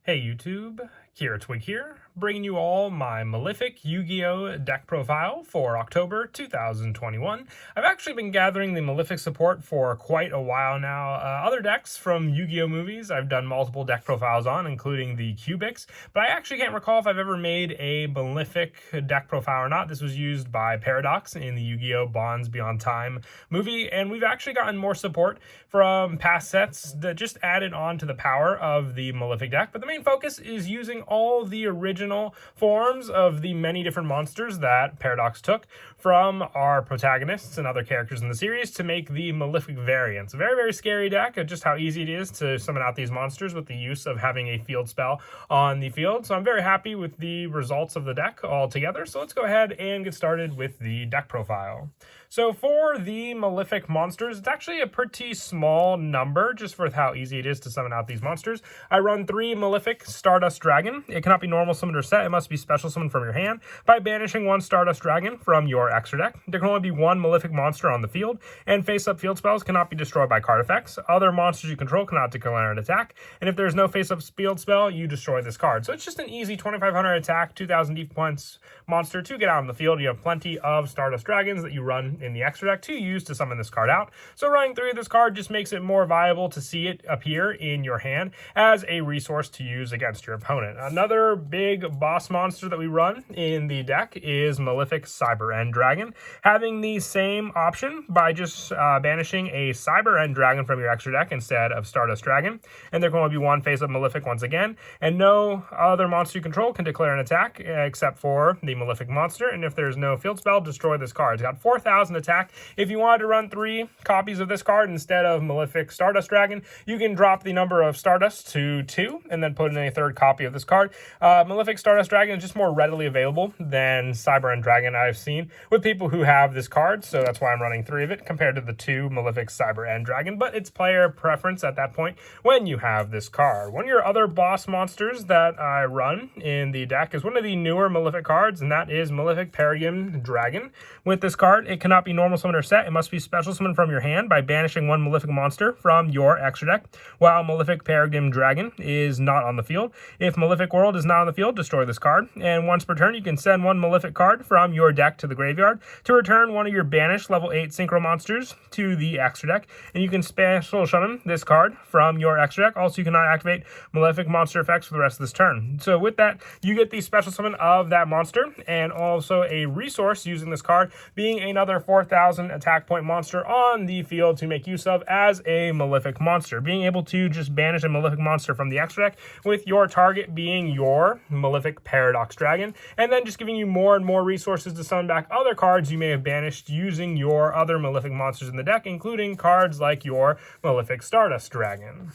Hey YouTube, Kira Twig here, bringing you all my Malefic Yugioh deck profile for October 2021. I've actually been gathering the Malefic support for quite a while now. Other decks from Yu-Gi-Oh movies I've done multiple deck profiles on, including the Cubics, but I actually can't recall if I've ever made a Malefic deck profile or not. This was used by Paradox in the Yu-Gi-Oh! Bonds Beyond Time movie, and we've actually gotten more support from past sets that just added on to the power of the Malefic deck, but the main focus is using all the original forms of the many different monsters that Paradox took from our protagonists and other characters in the series to make the Malefic variants. A very, very scary deck, just how easy it is to summon out these monsters with the use of having a field spell on the field. So I'm very happy with the results of the deck altogether. So let's go ahead and get started with the deck profile. So for the Malefic monsters, it's actually a pretty small number just for how easy it is to summon out these monsters. I run 3 Malefic Stardust Dragon. It cannot be normal summoned or set. It must be special summoned from your hand by banishing 1 Stardust Dragon from your extra deck. There can only be 1 Malefic monster on the field, and face-up field spells cannot be destroyed by card effects. Other monsters you control cannot declare an attack, and if there's no face-up field spell, you destroy this card. So it's just an easy 2,500 attack, 2,000 defense monster to get out on the field. You have plenty of Stardust Dragons that you run in the extra deck to use to summon this card out. So running 3 of this card just makes it more viable to see it appear in your hand as a resource to use against your opponent. Another big boss monster that we run in the deck is Malefic Cyber End Dragon. Having the same option by just banishing a Cyber End Dragon from your extra deck instead of Stardust Dragon. And there can only be 1 face-up Malefic once again, and no other monster you control can declare an attack except for the Malefic monster, and if there's no field spell, destroy this card. It's got 4,000 attack. If you wanted to run 3 copies of this card instead of Malefic Stardust Dragon, you can drop the number of Stardust to 2 and then put in a 3rd copy of this card. Malefic Stardust Dragon is just more readily available than Cyber End Dragon I've seen with people who have this card, so that's why I'm running 3 of it compared to the 2 Malefic Cyber End Dragon, but it's player preference at that point when you have this card. One of your other boss monsters that I run in the deck is one of the newer Malefic cards, and that is Malefic Perigeum Dragon. With this card, it cannot be normal summoned or set. It must be special summoned from your hand by banishing 1 Malefic monster from your extra deck, while Malefic Perigeum Dragon is not on the field. If Malefic World is not on the field, destroy this card, and once per turn, you can send 1 Malefic card from your deck to the graveyard to return one of your banished level 8 synchro monsters to the extra deck, and you can special summon this card from your extra deck. Also, you cannot activate Malefic monster effects for the rest of this turn. So with that, you get the special summon of that monster, and also a resource using this card being another 4,000 attack point monster on the field to make use of as a Malefic monster. Being able to just banish a Malefic monster from the extra deck with your target being your Malefic Paradox Dragon, and then just giving you more and more resources to summon back other cards you may have banished using your other Malefic monsters in the deck, including cards like your Malefic Stardust Dragon.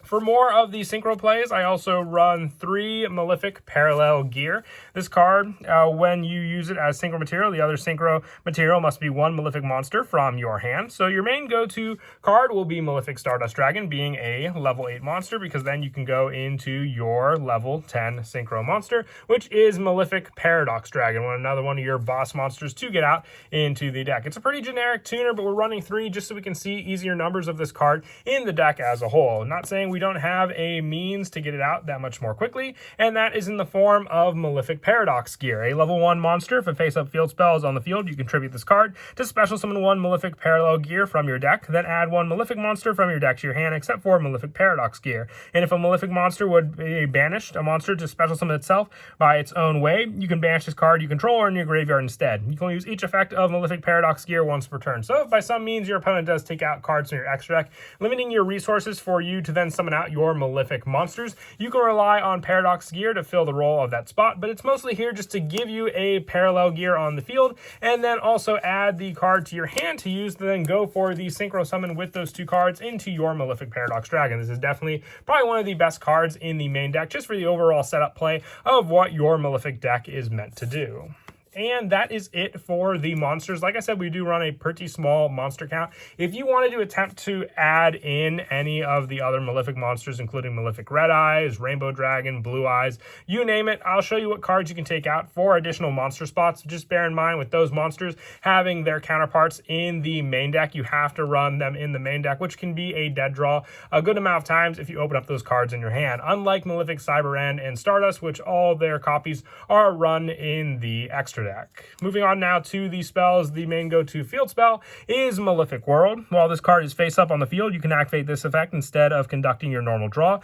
For more of the synchro plays, I also run 3 Malefic Parallel Gear. This card, when you use it as synchro material, the other synchro material must be 1 Malefic monster from your hand. So your main go-to card will be Malefic Stardust Dragon, being a level 8 monster, because then you can go into your level 10 synchro monster, which is Malefic Paradox Dragon, another one of your boss monsters to get out into the deck. It's a pretty generic tuner, but we're running 3 just so we can see easier numbers of this card in the deck as a whole. Not saying we don't have a means to get it out that much more quickly, and that is in the form of Malefic Paradox Gear. A level 1 monster, if a face-up field spell is on the field, you contribute this card to special summon 1 Malefic Parallel Gear from your deck, then add 1 Malefic monster from your deck to your hand, except for Malefic Paradox Gear. And if a Malefic monster would be banished, a monster to special summon itself by its own way, you can banish this card you control or in your graveyard instead. You can use each effect of Malefic Paradox Gear once per turn. So if by some means your opponent does take out cards from your extra deck, limiting your resources for you to then summon out your Malefic monsters, you can rely on Paradox Gear to fill the role of that spot, but it's mostly here just to give you a parallel gear on the field, and then also add the card to your hand to use to then go for the synchro summon with those 2 cards into your Malefic Paradox Dragon. This is definitely probably one of the best cards in the main deck, just for the overall setup play of what your Malefic deck is meant to do. And that is it for the monsters. Like I said, we do run a pretty small monster count. If you wanted to attempt to add in any of the other Malefic monsters, including Malefic Red Eyes, Rainbow Dragon, Blue Eyes, you name it, I'll show you what cards you can take out for additional monster spots. Just bear in mind with those monsters having their counterparts in the main deck, you have to run them in the main deck, which can be a dead draw a good amount of times if you open up those cards in your hand. Unlike Malefic Cyber End and Stardust, which all their copies are run in the extra deck. Moving on now to the spells, the main go-to field spell is Malefic World. While this card is face up on the field, you can activate this effect instead of conducting your normal draw.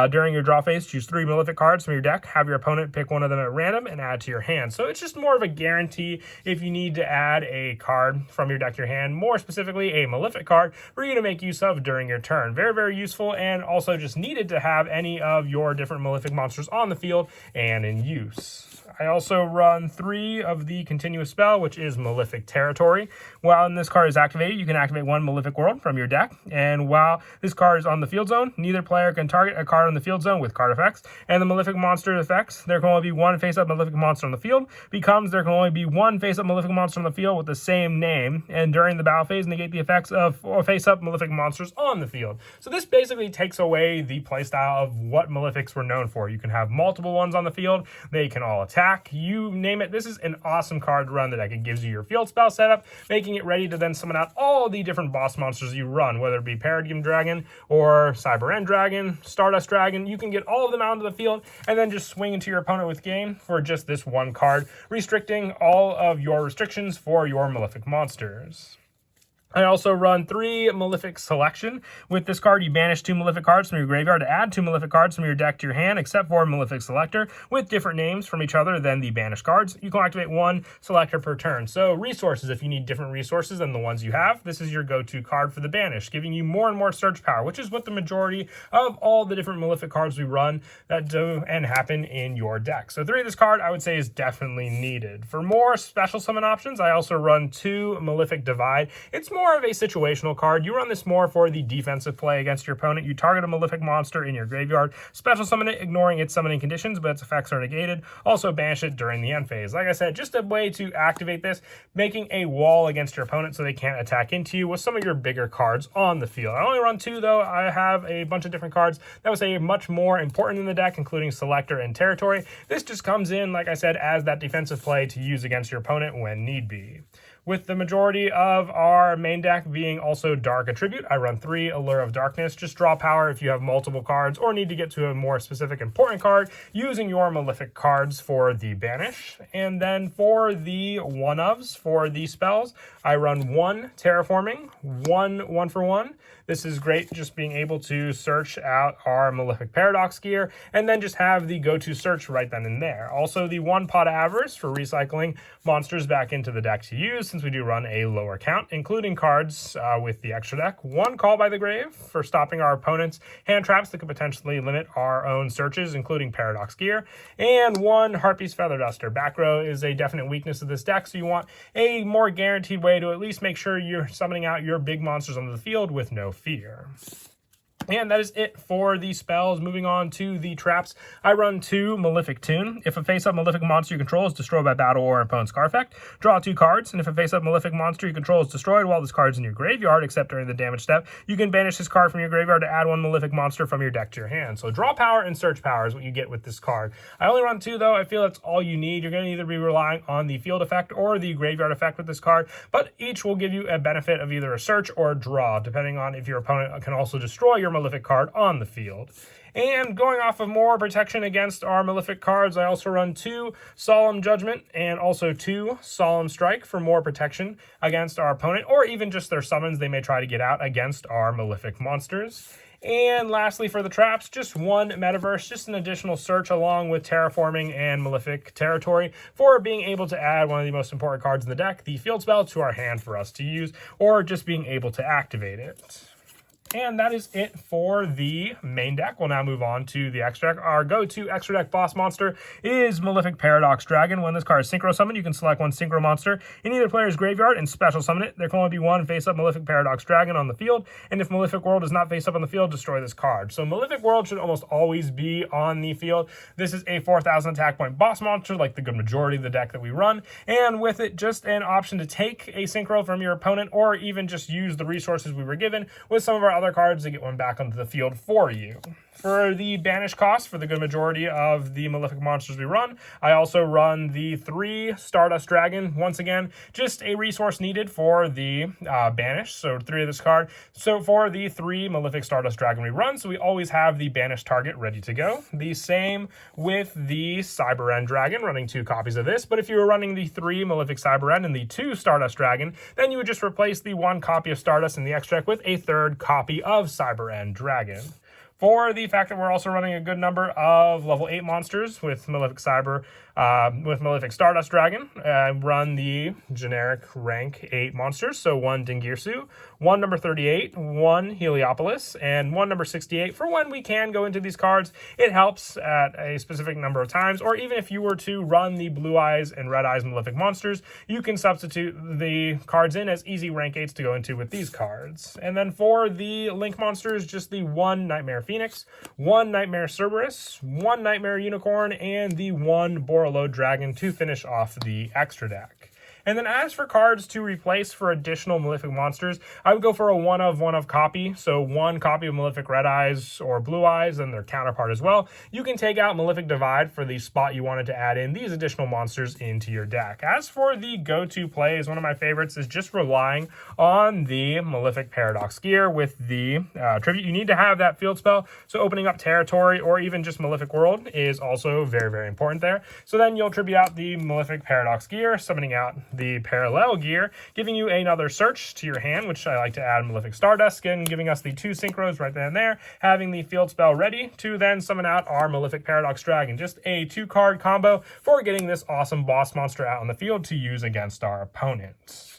During your draw phase, choose 3 Malefic cards from your deck, have your opponent pick one of them at random, and add to your hand. So it's just more of a guarantee if you need to add a card from your deck to your hand, more specifically a Malefic card for you to make use of during your turn. Very, very useful, and also just needed to have any of your different Malefic monsters on the field and in use. I also run 3 of the continuous spell, which is Malefic Territory. While this card is activated, you can activate 1 Malefic World from your deck. And while this card is on the field zone, neither player can target a card on the field zone with card effects. And the Malefic monster effects, there can only be 1 face-up Malefic monster on the field, becomes there can only be 1 face-up Malefic monster on the field with the same name. And during the battle phase, negate the effects of face-up Malefic monsters on the field. So this basically takes away the playstyle of what Malefics were known for. You can have multiple ones on the field. They can all attack. You name it. This is an awesome card to run the deck. It gives you your field spell setup, making it ready to then summon out all the different boss monsters you run, whether it be Perigeum Dragon or Cyber End Dragon, Stardust Dragon. You can get all of them out into the field and then just swing into your opponent with game for just this one card, restricting all of your restrictions for your Malefic monsters. I also run 3 Malefic Selection. With this card, you banish 2 Malefic cards from your graveyard to add 2 Malefic cards from your deck to your hand, except for Malefic Selector, with different names from each other than the banished cards. You can activate 1 Selector per turn. So resources, if you need different resources than the ones you have, this is your go-to card for the banish, giving you more and more search power, which is what the majority of all the different Malefic cards we run that do and happen in your deck. So 3 of this card, I would say, is definitely needed. For more special summon options, I also run 2 Malefic Divide. It's more of a situational card. You run this more for the defensive play against your opponent. You target a Malefic monster in your graveyard, special summon it, ignoring its summoning conditions, but its effects are negated. Also banish it during the end phase. Like I said, just a way to activate this, making a wall against your opponent so they can't attack into you with some of your bigger cards on the field. I only run 2 though. I have a bunch of different cards that would say much more important in the deck, including Selector and Territory. This just comes in, like I said, as that defensive play to use against your opponent when need be. With the majority of our main deck being also Dark Attribute, I run 3 Allure of Darkness. Just draw power if you have multiple cards or need to get to a more specific important card using your Malefic cards for the banish. And then for the one-ofs, for the spells, I run 1 Terraforming, 1 for 1. This is great, just being able to search out our Malefic Paradox gear and then just have the go-to search right then and there. Also the 1 Pot of Avarice for recycling monsters back into the deck to use, since we do run a lower count, including cards with the extra deck. 1 Call by the Grave for stopping our opponent's hand traps that could potentially limit our own searches, including Paradox gear. And 1 Harpy's Feather Duster. Back row is a definite weakness of this deck, so you want a more guaranteed way to at least make sure you're summoning out your big monsters onto the field with no fear. And that is it for the spells. Moving on to the traps, I run 2 Malefic Tune. If a face-up Malefic monster you control is destroyed by battle or an opponent's card effect, draw 2 cards. And if a face-up Malefic monster you control is destroyed while this card is in your graveyard, except during the damage step, you can banish this card from your graveyard to add 1 Malefic monster from your deck to your hand. So draw power and search power is what you get with this card. I only run 2 though. I feel that's all you need. You're going to either be relying on the field effect or the graveyard effect with this card, but each will give you a benefit of either a search or a draw, depending on if your opponent can also destroy your Malefic card on the field. And going off of more protection against our Malefic cards, I also run 2 Solemn Judgment and also 2 Solemn Strike for more protection against our opponent, or even just their summons they may try to get out against our Malefic monsters. And lastly, for the traps, just 1 Metaverse, just an additional search along with Terraforming and Malefic Territory for being able to add one of the most important cards in the deck, the field spell, to our hand for us to use, or just being able to activate it. And that is it for the main deck. We'll now move on to the extra deck. Our go-to extra deck boss monster is Malefic Paradox Dragon. When this card is synchro summoned, you can select one synchro monster in either player's graveyard and special summon it. There can only be one face-up Malefic Paradox Dragon on the field, and if Malefic World is not face-up on the field, destroy this card. So Malefic World should almost always be on the field. This is a 4,000 attack point boss monster, like the good majority of the deck that we run, and with it, just an option to take a synchro from your opponent, or even just use the resources we were given with some of our other cards to get one back onto the field for you. For the banish cost for the good majority of the Malefic monsters we run, I also run the 3 Stardust Dragon. Once again, just a resource needed for the banish, so 3 of this card. So for the 3 Malefic Stardust Dragon we run, so we always have the banish target ready to go. The same with the Cyber End Dragon, running 2 copies of this, but if you were running the 3 Malefic Cyber End and the 2 Stardust Dragon, then you would just replace the 1 copy of Stardust in the extra deck with a 3rd copy of Cyber End Dragon. For the fact that we're also running a good number of level 8 monsters with Malefic Stardust Dragon, run the generic rank 8 monsters, so 1 Dingirsu, 1 number 38, 1 Heliopolis, and 1 number 68. For when we can go into these cards, it helps at a specific number of times, or even if you were to run the Blue Eyes and Red Eyes Malefic monsters, you can substitute the cards in as easy rank 8s to go into with these cards. And then for the Link monsters, just the 1 Nightmare Phoenix, 1 Nightmare Cerberus, 1 Nightmare Unicorn, and the 1 Borreload Dragon to finish off the extra deck. And then as for cards to replace for additional Malefic monsters, I would go for a one of copy. So 1 copy of Malefic Red Eyes or Blue Eyes and their counterpart as well. You can take out Malefic Divide for the spot you wanted to add in these additional monsters into your deck. As for the go-to plays, one of my favorites is just relying on the Malefic Paradox gear with the tribute. You need to have that field spell, so opening up territory or even just Malefic World is also very, very important there. So then you'll tribute out the Malefic Paradox gear, summoning out the parallel gear, giving you another search to your hand, which I like to add Malefic Stardust Skin, giving us the 2 synchros right then and there, having the field spell ready to then summon out our Malefic Paradox Dragon. Just a 2-card combo for getting this awesome boss monster out on the field to use against our opponents.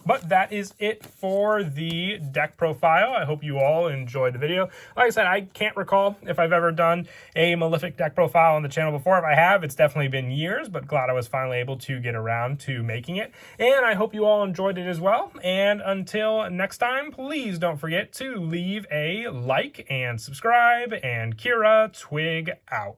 But that is it for the deck profile. I hope you all enjoyed the video. Like I said, I can't recall if I've ever done a Malefic deck profile on the channel before. If I have, it's definitely been years, but glad I was finally able to get around to making it. And I hope you all enjoyed it as well. And until next time, please don't forget to leave a like and subscribe. And Kira Twig out.